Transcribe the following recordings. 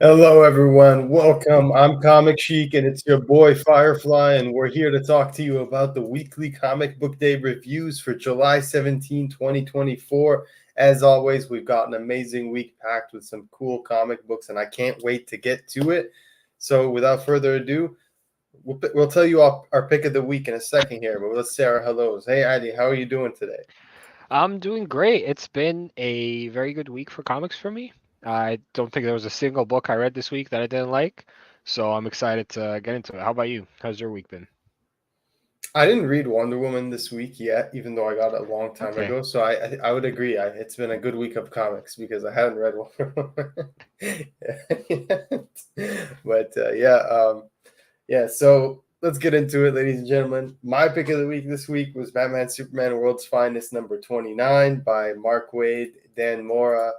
Hello, everyone. Welcome. I'm Comic Chic, and it's your boy Firefly, and we're here to talk to you about the weekly comic book day reviews for July 17, 2024. As always, we've got an amazing week packed with some cool comic books, and I can't wait to get to it. So, without further ado, we'll tell you our pick of the week in a second here, but let's say our hellos. Hey, Adi, how are you doing today? I'm doing great. It's been a very good week for comics for me. I don't think there was a single book I read this week that I didn't like, so I'm excited to get into it. How about you? How's your week been? I didn't read Wonder Woman this week yet, even though I got it a long time Okay. ago. So I would agree. It's been a good week of comics because I haven't read Wonder Woman. But yeah. So let's get into it, ladies and gentlemen. My pick of the week this week was Batman Superman World's Finest number 29 by Mark Waid, Dan Mora.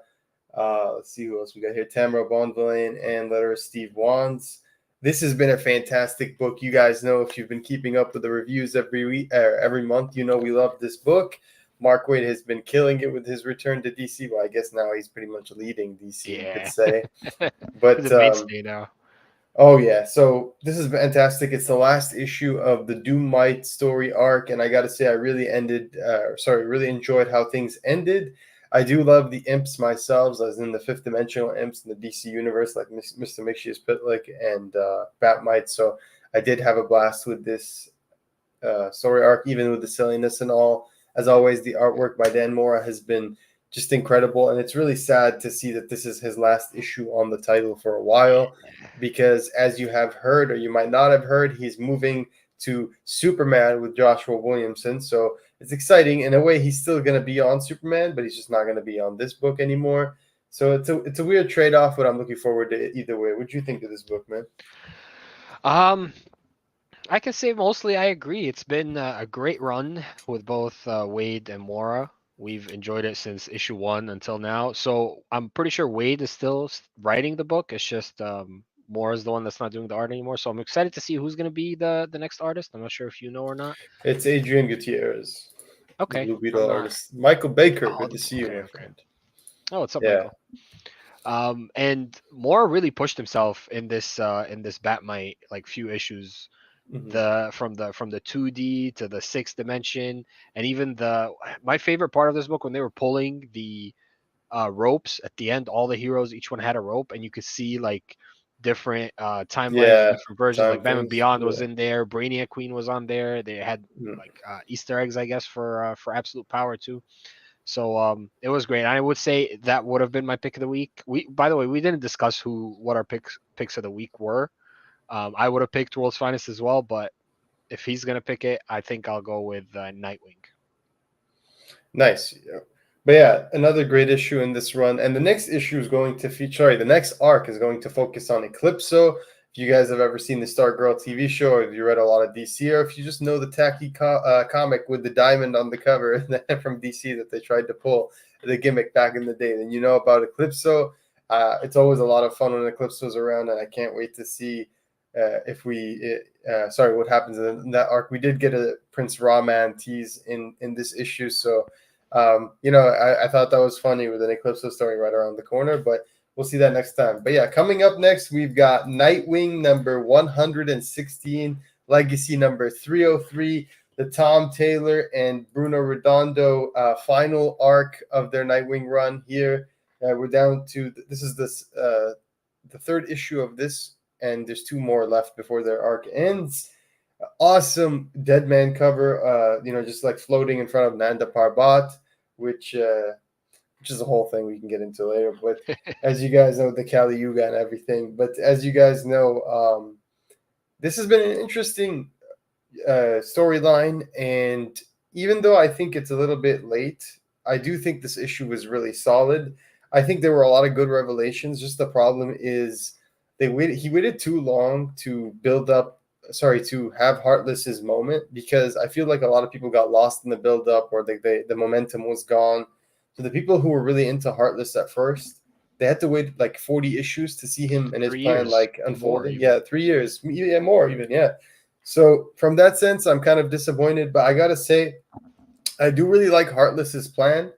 Let's see who else we got here. Tamara Bonvillain and letterer Steve Wands. This has been a fantastic book. You guys know if you've been keeping up with the reviews every week, every month, you know we love this book. Mark Waid has been killing it with his return to DC. Well, I guess now he's pretty much leading DC, you could Yeah. say. He's But a mainstay now. oh yeah, so this is fantastic. It's the last issue of the Doom Might story arc, and I got to say, I really really enjoyed how things ended. I do love the imps myself, as in the fifth dimensional imps in the DC universe, like Mr. Mixius Pitlick and Batmite. So I did have a blast with this story arc, even with the silliness and all. As always, the artwork by Dan Mora has been just incredible, and it's really sad to see that this is his last issue on the title for a while, because as you have heard, or you might not have heard, he's moving to Superman with Joshua Williamson. So it's exciting. In a way, he's still going to be on Superman, but he's just not going to be on this book anymore. So it's a weird trade off, but I'm looking forward to it either way. What do you think of this book, man? Um, I can say mostly I agree. It's been a great run with both Wade and Mora. We've enjoyed it since issue one until now. So I'm pretty sure Wade is still writing the book. It's just Mora's the one that's not doing the art anymore. So I'm excited to see who's going to be the next artist. I'm not sure if you know or not. It's Adrian Gutierrez, the Okay, Blue Beetle I'm not. artist. Michael Baker, Oh, good to see you, okay, my okay. friend. Oh, what's up, Yeah. Michael? And Mora really pushed himself in this Batmite like few issues, Hmm. the 2D to the sixth dimension, and even the my favorite part of this book when they were pulling the ropes at the end. All the heroes, each one had a rope, and you could see like different timelines and Yeah. different versions. Like Time Batman things. Beyond was Yeah. in there, Brainiac Queen was on there. They had Mm. like Easter eggs, I guess, for Absolute Power too. So it was great. I would say that would have been my pick of the week. We By the way, we didn't discuss who what our picks of the week were. I would have picked World's Finest as well, but if he's gonna pick it, I think I'll go with Nightwing. Nice. Yeah. But yeah, another great issue in this run. And the next issue is going to feature, sorry, the next arc is going to focus on Eclipso. If you guys have ever seen the Stargirl TV show, or if you read a lot of DC, or if you just know the tacky comic with the diamond on the cover from DC that they tried to pull the gimmick back in the day, then you know about Eclipso. It's always a lot of fun when Eclipso's around, and I can't wait to see what happens in that arc. We did get a Prince Rahman tease in this issue, so I thought that was funny with an Eclipso story right around the corner, but we'll see that next time. But yeah, coming up next, we've got Nightwing number 116, Legacy number 303, the Tom Taylor and Bruno Redondo final arc of their Nightwing run here. We're down to the third issue of this, and there's two more left before their arc ends. Awesome Dead Man cover, just like floating in front of Nanda Parbat, which uh, which is a whole thing we can get into later. But as you guys know, the Kali Yuga and everything. But as you guys know, this has been an interesting storyline, and even though I think it's a little bit late, I do think this issue was really solid. I think there were a lot of good revelations. Just the problem is he waited too long to build up. Sorry, to have Heartless's moment, because I feel like a lot of people got lost in the build up, or the momentum was gone. So the people who were really into Heartless at first, they had to wait like 40 issues to see him and his Three plan years like more unfolding. even. Yeah, 3 years, yeah, more even. Yeah, so from that sense, I'm kind of disappointed, but I gotta say, I do really like Heartless's plan.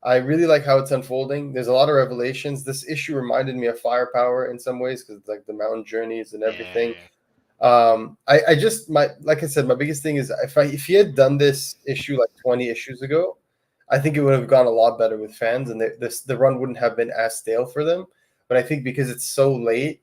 I really like how it's unfolding. There's a lot of revelations. This issue reminded me of Firepower in some ways because like the mountain journeys and everything. Yeah. I just my like I said, my biggest thing is if he had done this issue like 20 issues ago, I think it would have gone a lot better with fans, and the run wouldn't have been as stale for them. But I think because it's so late,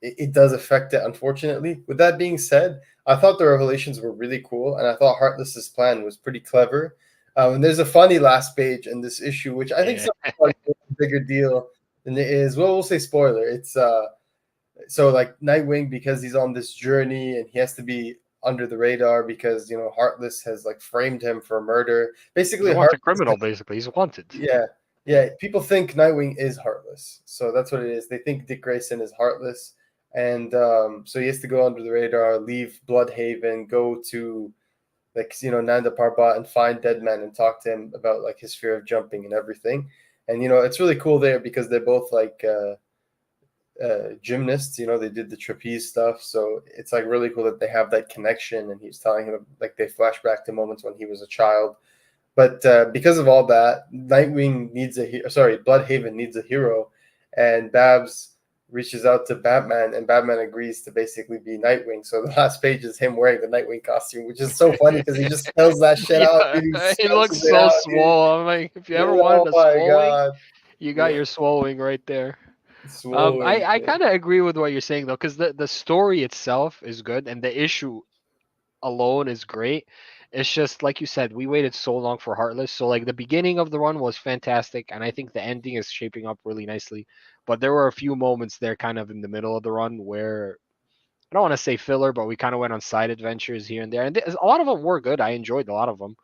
it does affect it, unfortunately. With that being said, I thought the revelations were really cool, and I thought Heartless's plan was pretty clever. And there's a funny last page in this issue, which I think Yeah. is a bigger deal than it is. Well, we'll say spoiler. It's so like Nightwing, because he's on this journey and he has to be under the radar because Heartless has like framed him for murder. He's a Basically, wanted Heartless. criminal, basically. He's wanted. Yeah, yeah. People think Nightwing is heartless, so that's what it is. They think Dick Grayson is heartless, and so he has to go under the radar, leave Bloodhaven, go to like Nanda Parbat and find Deadman and talk to him about like his fear of jumping and everything. And it's really cool there because they're both like gymnasts. They did the trapeze stuff, so it's like really cool that they have that connection. And he's telling him like they flash back to moments when he was a child. But because of all that, Nightwing needs Bloodhaven needs a hero, and Babs reaches out to Batman, and Batman agrees to basically be Nightwing. So the last page is him wearing the Nightwing costume, which is so funny because he just spells that shit out. Yeah, Dude, he it looks spells it so out, dude. swole. I'm like, if you ever Oh wanted a my swolling, god, you got yeah, your swolling right there. swollen. I kind of agree with what you're saying though, because the story itself is good and the issue alone is great. It's just like you said, we waited so long for Heartless. So like the beginning of the run was fantastic, and I think the ending is shaping up really nicely. But there were a few moments there, kind of in the middle of the run, where I don't want to say filler, but we kind of went on side adventures here and there, and a lot of them were good. I enjoyed a lot of them.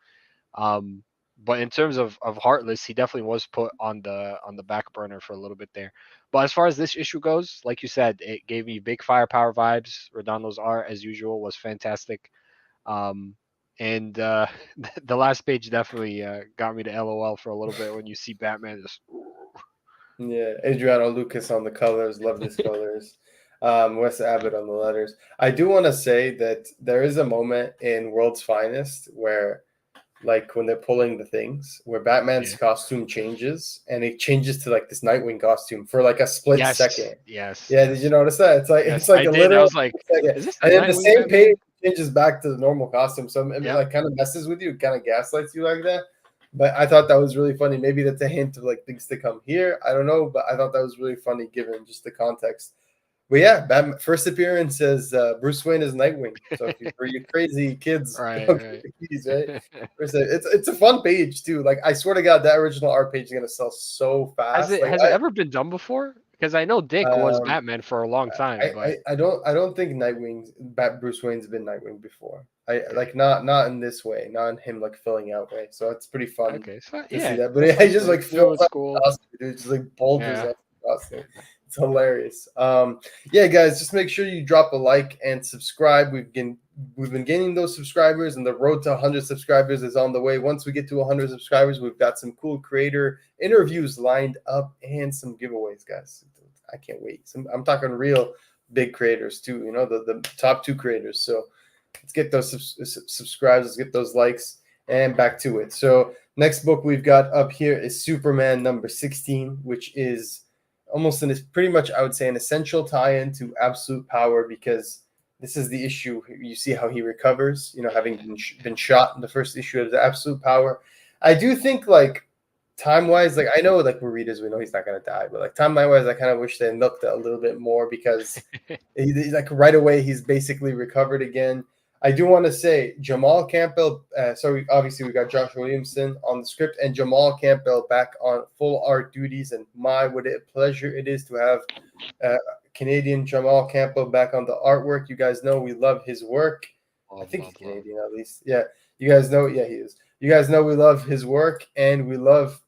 Um, but in terms of Heartless, he definitely was put on the back burner for a little bit there. But as far as this issue goes, like you said, it gave me big firepower vibes. Redondo's art, as usual, was fantastic. Um, and the last page definitely got me to LOL for a little bit when you see Batman just. Yeah, Adriano Lucas on the colors, loved his colors. Wes Abbott on the letters. I do want to say that there is a moment in World's Finest where, like, when they're pulling the things, where Batman's Yeah. costume changes and it changes to like this Nightwing costume for like a split Yes, second. yes, Yeah, did yes, you notice that? It's like yes. a I did. I literal was like, second, is this the and then the Nightwing same Batman? page changes back to the normal costume. So it Yep. like kind of messes with you, it kind of gaslights you like that. But I thought that was really funny. Maybe that's a hint of like things to come here. I don't know, but I thought that was really funny given just the context. But yeah, Batman first appearance as Bruce Wayne as Nightwing. So if you for you crazy kids, Right, go get right. the keys, right? It's a fun page too. Like I swear to God, that original art page is gonna sell so Has fast. it Like has it ever been done before? Because I know Dick was um, Batman for a long time, but I don't think Bruce Wayne's been Nightwing before. I okay, like not in this way, not in him like filling out way. So it's pretty fun okay, so to see yeah, that. But that yeah, he sounds just good. like New fills old up the school, costume, dude. Just like bulges yeah. up the costume. It's hilarious. Yeah, guys, just make sure you drop a like and subscribe. We've been gaining those subscribers, and the road to 100 subscribers is on the way. Once we get to 100 subscribers, we've got some cool creator interviews lined up and some giveaways, guys. I can't wait. I'm talking real big creators too. The top two creators. So let's get those subscribes. Let's get those likes and back to it. So next book we've got up here is Superman number 16, which is almost pretty much I would say an essential tie-in to Absolute Power because this is the issue. You see how he recovers. Having been shot in the first issue of the Absolute Power. I do think like time wise, like I know like we're readers, we know he's not gonna die, but like time wise, I kind of wish they milked it a little bit more because he's like right away he's basically recovered again. I do want to say Jamal Campbell. Obviously we got Josh Williamson on the script and Jamal Campbell back on full art duties. And what a pleasure it is to have Canadian Jamal Campbell back on the artwork. You guys know we love his work. I Love, think he's love, love. Canadian at least. Yeah, you guys know. Yeah, he is. You guys know we love his work and we love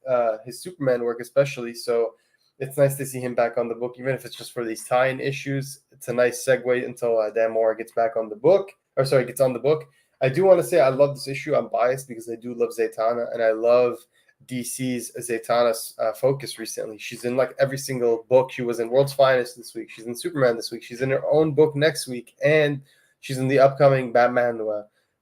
his Superman work especially. So it's nice to see him back on the book, even if it's just for these tie-in issues. It's a nice segue until Dan Mora gets back on the book. Gets on the book. I do want to say I love this issue. I'm biased because I do love Zatanna and I love DC's Zatanna's focus recently. She's in like every single book. She was in World's Finest this week. She's in Superman this week. She's in her own book next week, and she's in the upcoming Batman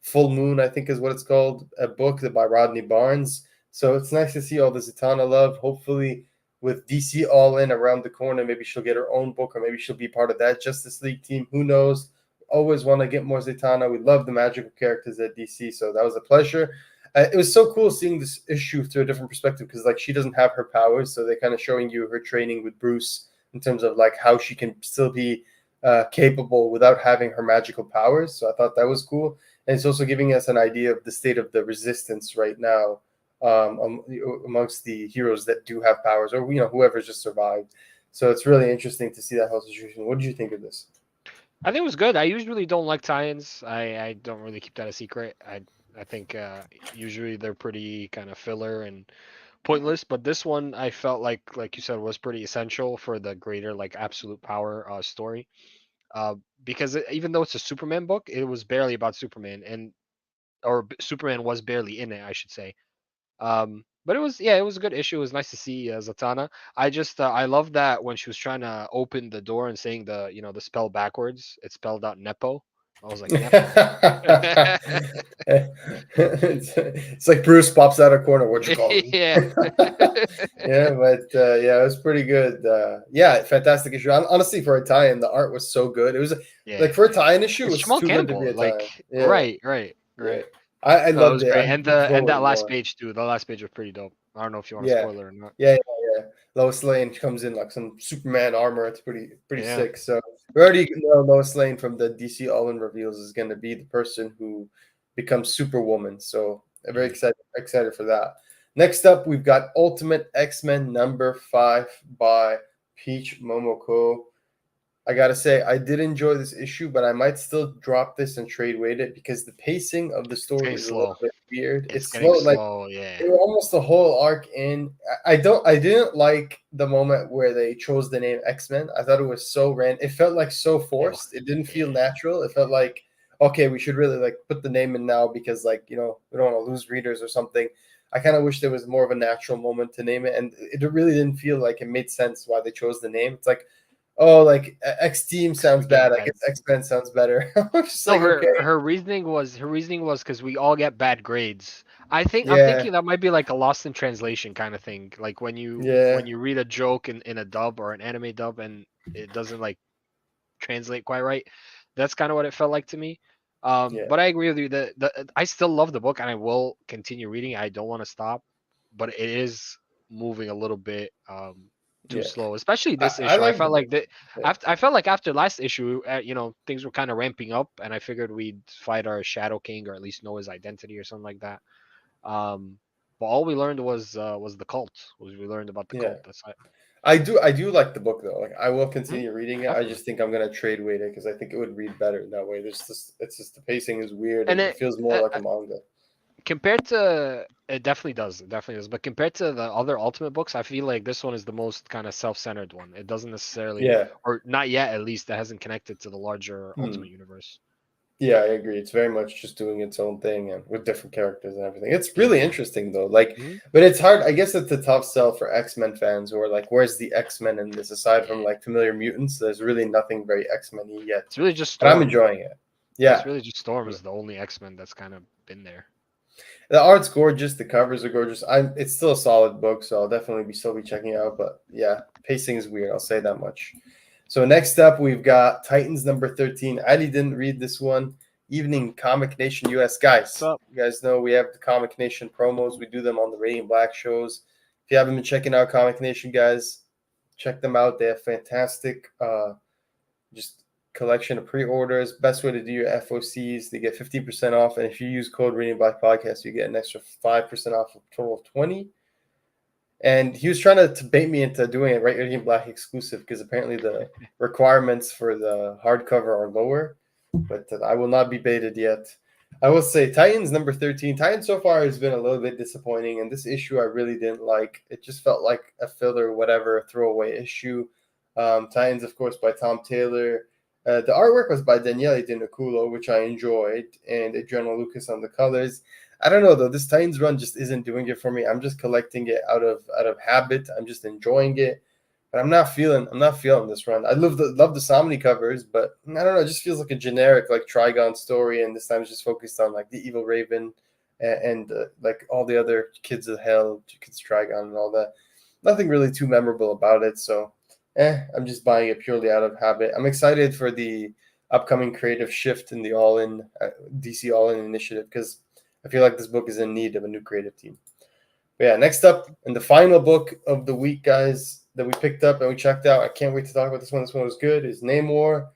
Full Moon, I think is what it's called, a book by Rodney Barnes. So it's nice to see all the Zatanna love. Hopefully, with DC all in around the corner, maybe she'll get her own book, or maybe she'll be part of that Justice League team. Who knows? Always want to get more Zatanna. We love the magical characters at DC, so that was a pleasure. It was so cool seeing this issue through a different perspective because like she doesn't have her powers, so they're kind of showing you her training with Bruce in terms of like how she can still be capable without having her magical powers. So I thought that was cool, and it's also giving us an idea of the state of the resistance right now amongst the heroes that do have powers, or whoever's just survived. So it's really interesting to see that whole situation. What did you think of this? I think it was good. I usually don't like tie-ins. I don't really keep that a secret. I think usually they're pretty kind of filler and pointless, but this one I felt like you said was pretty essential for the greater like absolute power story. Uh, because even though it's a Superman book, it was barely about Superman, Superman was barely in it, I should say. But it was a good issue. It was nice to see Zatanna. I love that when she was trying to open the door and saying the spell backwards, it spelled out Nepo. I was like Nepo. It's like Bruce pops out of corner. What you call him? Yeah, Yeah, but yeah, it was pretty good. Yeah, fantastic issue. Honestly, for a tie-in, the art was so good. It was yeah. like for a tie-in issue, it It's was Jamal too good to be Campbell. a tie-in. Like Yeah, right, right, yeah. right. I No, it loved was it. great. I'm And looking that forward last more. page too. The last page was pretty dope. I don't know if you want to Yeah, spoil it or not. yeah. Lois Lane comes in like some Superman armor. It's pretty Yeah. sick. So we already know Lois Lane from the DC All-In reveals is going to be the person who becomes Superwoman. So I'm very Mhm. excited for that. Next up, we've got Ultimate X-Men #5 by Peach Momoko. I gotta say, I did enjoy this issue, but I might still drop this and trade weight it because the pacing of the It's story getting is a little slow. bit weird. It's It's getting slow, like slow. Yeah. they were almost the whole arc in. I didn't like the moment where they chose the name X-Men. I thought it was so random. It felt like so Ew. forced. It didn't feel Yeah. natural. It felt like okay, we should really like put the name in now because like we don't want to lose readers or something. I kind of wish there was more of a natural moment to name it, and it really didn't feel like it made sense why they chose the name. It's like, oh, like X Team sounds We get bad. I guess beds. X Men sounds better. I'm just No, like, okay, her reasoning was because we all get bad grades. I'm yeah, thinking that might be like a lost in translation kind of thing. Like yeah, when you read a joke in a dub or an anime dub and it doesn't like translate quite right. That's kind of what it felt like to me. yeah, But I agree with you that I still love the book and I will continue reading. I don't want to stop, but it is moving a little bit too yeah. slow, especially this I issue. I like the felt book. like that Yeah, I felt like after last issue, things were kind of ramping up, and I figured we'd fight our Shadow King or at least know his identity or something like that. Um, but all we learned was the cult. We learned about the yeah. cult. That's it. I do like the book though. Like I will Mhm, continue reading it. I definitely. just think I'm gonna trade weight it because I think it would read better that way. It's just the pacing is weird And and it feels more uh, like a manga. compared to it definitely does, but compared to the other ultimate books, I feel like this one is the most kind of self-centered one. It doesn't necessarily, Yeah. or not yet at least, that hasn't connected to the larger Hmm. ultimate universe. Yeah, I agree. It's very much just doing its own thing and with different characters and everything. It's really Yeah. interesting though. Like, Hmm. but it's hard. I guess it's a tough sell for X-Men fans who are like, "Where's the X-Men in this?" Aside from Yeah, like familiar mutants, there's really nothing very X-Men-y yet. it's really just But I'm Storm. enjoying it. Yeah, it's Yeah, really just Storm is the only X-Men that's kind of been there. the art's gorgeous. The covers are gorgeous. It's still a solid book, so I'll definitely still be checking it out. But yeah, pacing is weird. I'll say that much. So next up, we've got Titans #13. Ali didn't read this one. Evening Comic Nation US What's guys. up? You guys know we have the Comic Nation promos. We do them on the Radiant Black shows. If you haven't been checking out Comic Nation, guys, check them out. They have fantastic, just collection of pre-orders. Best way to do your FOCs. They get 15% off, and if you use code Radiant Black Podcast, you get an extra 5% off, a total of 20. And he was trying to bait me into doing it right Radiant Black exclusive because apparently the requirements for the hardcover are lower, but I will not be baited yet. I will say Titans #13. Titans so far has been a little bit disappointing, and this issue I really didn't like. It just felt like a filler, whatever, a throwaway issue. Titans, of course, by Tom Taylor. The artwork was by Daniele Di Niculo, which I enjoyed, and Adriano Lucas on the colors. I don't know though. This Titans run just isn't doing it for me. I'm just collecting it out of habit. I'm just enjoying it, but I'm not feeling this run. I love the Somni covers, but I don't know. It just feels like a generic like Trigon story, and this time it's just focused on like the evil Raven. and like all the other Kids of Hell, Kids Trigon, and all that. Nothing really too memorable about it. So, I'm just buying it purely out of habit. I'm excited for the upcoming creative shift in the DC All In initiative because I feel like this book is in need of a new creative team. But yeah, next up, and the final book of the week, guys, that we picked up and we checked out. I can't wait to talk about this one. This one was good. Is Namor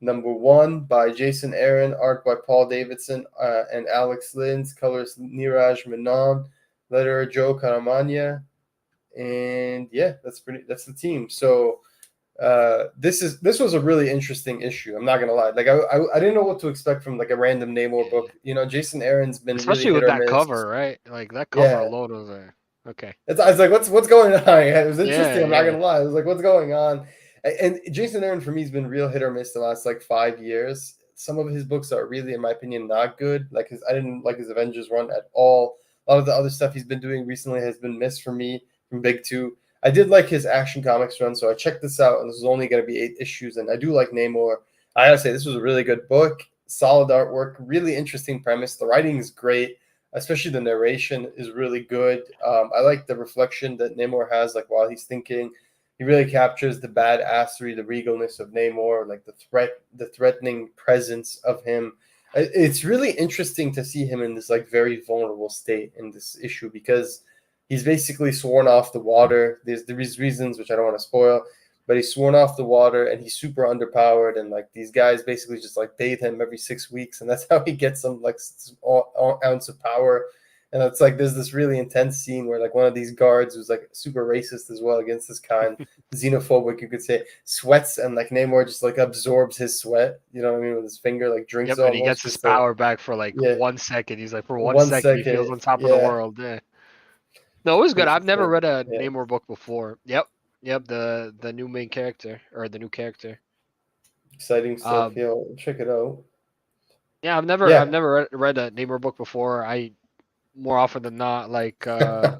#1 by Jason Aaron, art by Paul Davidson and Alex Lins, colors Niraj Menon, letterer Joe Caramagna, and yeah, that's the team. So this was a really interesting issue. I'm not gonna lie. Like I didn't know what to expect from like a random Namor book. You know, Jason Aaron's been really Especially hit with or that miss. cover, right? Like that cover Yeah, alone was okay. I was like, what's going on? It was Yeah, interesting. I'm not yeah. gonna lie. I was like, what's going on? And Jason Aaron for me has been real hit or miss the last like 5 years. Some of his books are really, in my opinion, not good. Like I didn't like his Avengers run at all. A lot of the other stuff he's been doing recently has been missed for me from Big Two. I did like his Action Comics run, so I checked this out, and this is only going to be 8 issues. And I do like Namor. I gotta say, this was a really good book. Solid artwork, really interesting premise. The writing is great, especially the narration is really good. I like the reflection that Namor has, like while he's thinking. He really captures the badassery, the regalness of Namor, like the threatening presence of him. It's really interesting to see him in this like very vulnerable state in this issue because he's basically sworn off the water. There's these reasons which I don't want to spoil, but he's sworn off the water and he's super underpowered, and like these guys basically just like bathe him every 6 weeks, and that's how he gets some like ounce of power. And it's like there's this really intense scene where like one of these guards who's like super racist as well against this kind, xenophobic you could say, sweats, and like Namor just like absorbs his sweat, you know what I mean, with his finger, like drinks Yep, and he almost gets his just to, power back for like yeah, 1 second. He's like, for one one second, he feels second, on top of the yeah, world. Yeah. No, it was good. it's I've never insane. read a Yeah, Namor book before. Yep. The new main character or the new character. exciting stuff. Um, Yeah, I'll check it out. yeah, I've never read a Namor book before. I more often than not like Yeah.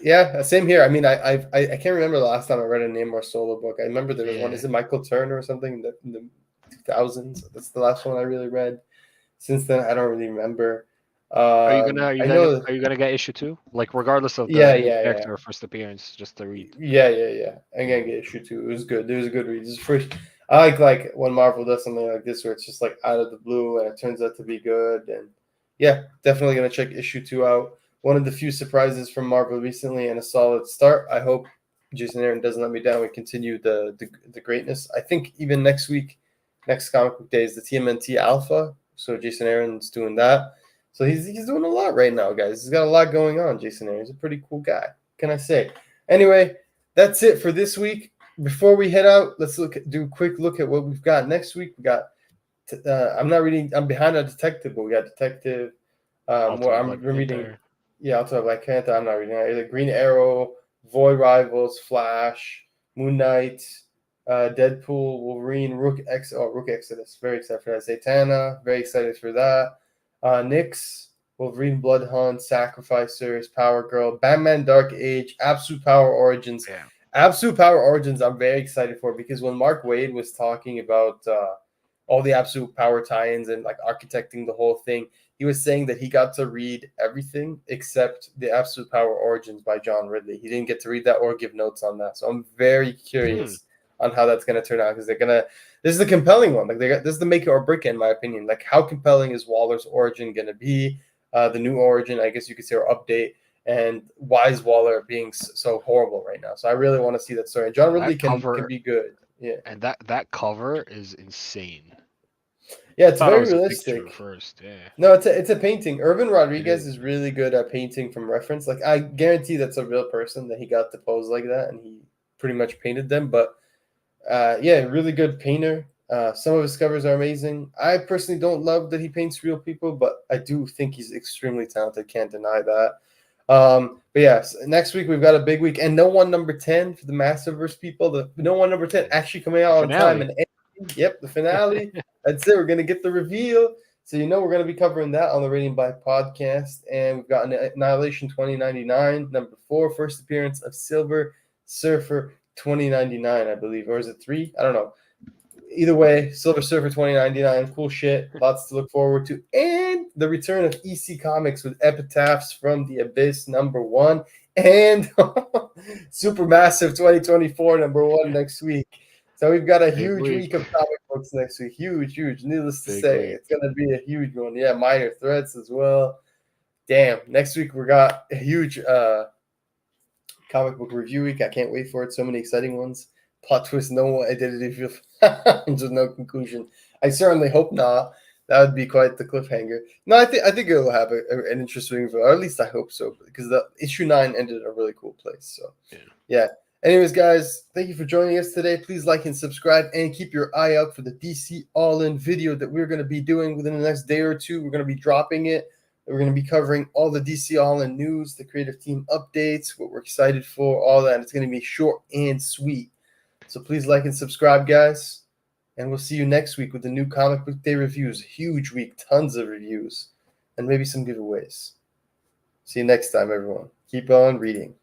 Yeah, same here. I mean, I can't remember the last time I read a Namor solo book. I remember there was one. yeah. Is it Michael Turner or something in the 2000s? That's the last one I really read. Since then, I don't really remember. Are you gonna are you I gonna know. are you gonna get issue 2? Like regardless of the Yeah, new yeah, yeah. character first appearance, just to read. Yeah. I'm gonna get issue 2. It was good. It was a good read. This is first. I like when Marvel does something like this where it's just like out of the blue and it turns out to be good. And yeah, definitely gonna check issue 2 out. One of the few surprises from Marvel recently and a solid start. I hope Jason Aaron doesn't let me down. We continue the greatness. I think even next week, next comic book day is the TMNT Alpha. So Jason Aaron's doing that. So he's doing a lot right now, guys. He's got a lot going on. Jason Aaron. He's a pretty cool guy. What can I say? Anyway, that's it for this week. Before we head out, let's do a quick look at what we've got next week. We got. I'm not reading. I'm behind on Detective, but we got Detective. Well, Ultimate Black I'm reading. Panther. Yeah, I'll talk Black Panther. I'm not reading that. Either Green Arrow, Void Rivals, Flash, Moon Knight, Deadpool, Wolverine, Rook Exodus. Very excited for that. Zatanna. Very excited for that. Nyx, Wolverine, Blood Hunt, Sacrificers, Power Girl, Batman Dark Age, Absolute Power Origins. Yeah. Absolute Power Origins, I'm very excited for because when Mark Waid was talking about all the Absolute Power tie-ins and like architecting the whole thing, he was saying that he got to read everything except the Absolute Power Origins by John Ridley. He didn't get to read that or give notes on that. So I'm very curious on how that's going to turn out because this is a compelling one. Like this is the make it or break it, in my opinion. Like how compelling is Waller's origin going to be? The new origin, I guess you could say, or update. And why is Waller being so horrible right now? So I really want to see that story. And John Ridley That can cover be good. Yeah. and that cover is insane. Yeah, I it's thought it very was a picture realistic. first. Yeah. No, it's a painting. Irvin It Rodriguez is. is really good at painting from reference. Like I guarantee that's a real person that he got to pose like that and he pretty much painted them. But yeah, really good painter. Some of his covers are amazing. I personally don't love that he paints real people, but I do think he's extremely talented. Can't deny that. But yeah, next week we've got a big week, and No One #10 for the Massiverse people. The No One #10 actually coming The out on time, finale. and yep, the finale. That's it. We're gonna get the reveal. So we're gonna be covering that on the Rating by podcast, and we've got Annihilation 2099 #4, first appearance of Silver Surfer 2099, I believe, or is it 3? I don't know. either way, Silver Surfer 2099, cool shit. Lots to look forward to. And the return of EC Comics with Epitaphs from the Abyss #1 and Supermassive 2024 #1 next week. So we've got a Big huge week. week of comic books next week. Huge, huge. Needless to Big say, week. it's going to be a huge one. Yeah, Minor Threats as well. Damn. Next week we got a huge comic book review week. I can't wait for it. So many exciting ones. Plot twist, no identity with no conclusion. I certainly hope not. That would be quite the cliffhanger. No, I think it'll have an interesting, or at least I hope so, because the issue 9 ended in a really cool place. So yeah. Anyways, guys, thank you for joining us today. Please like and subscribe, and keep your eye out for the DC All-In video that we're going to be doing within the next day or two. We're going to be dropping it. We're going to be covering all the DC All-In news, the creative team updates, what we're excited for, all that. It's going to be short and sweet. So please like and subscribe, guys. And we'll see you next week with the new Comic Book Day reviews. Huge week, tons of reviews, and maybe some giveaways. See you next time, everyone. Keep on reading.